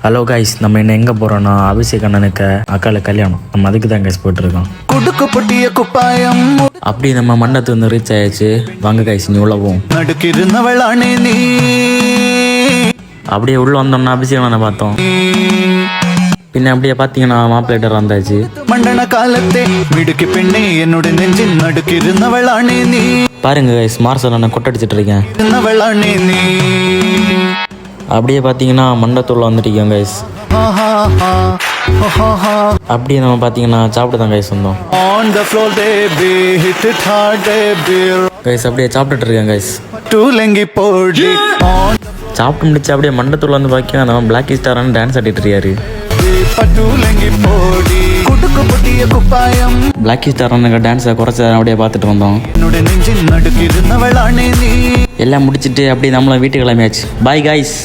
Hello guys, நம்ம என்ன எங்கே போகிறோன்னா அபிஷேக் அண்ணனுக்கு அக்கால கல்யாணம். நம்ம அதுக்கு தான் கைஸ் போயிட்டுருக்கோம். அப்படி நம்ம மண்டபத்து வந்து ரீச் ஆயாச்சு. வாங்க கைஸ், நீ உள்ள போவோம். அப்படியே உள்ள வந்தோம்னா அபிஷேக் அண்ணனை பார்த்தோம். பின்ன அப்படியே பார்த்தீங்கன்னா மாப்பிள்ளைட்டர் வந்தாச்சு. மண்டன காலத்தே மிடுக்கு பெண்ணே என்னோட நெஞ்சின் நடுக்கு இருந்தவளானே நீ. பாருங்க கைஸ், மார்சல் அண்ணன் கொட்டடிச்சிட்டு இருக்கேன். அப்படியே பார்த்தீங்கன்னா மண்டபத்துள்ள வந்துட்டீங்க கைஸ். அப்படியே நம்ம பார்த்தீங்கன்னா சாப்பிட்டு தான் கைஸ் வந்தோம். கைஸ் அப்படியே சாப்பிட்டுட்டு இருக்கேன் கைஸ். சாப்பிட்டு முடிச்சு அப்படியே மண்டபத்துள்ள வந்து பார்த்தீங்கன்னா நம்ம பிளாக் ஸ்டாரான டான்ஸ் ஆடிட்டு இருக்காரு. பிளாக் ஸ்டாரான டான்ஸை குறைச்ச அப்படியே பார்த்துட்டு வந்தோம். எல்லாம் முடிச்சுட்டு அப்படியே நம்மளும் வீட்டுக்கு கிளம்பியாச்சு. Bye guys.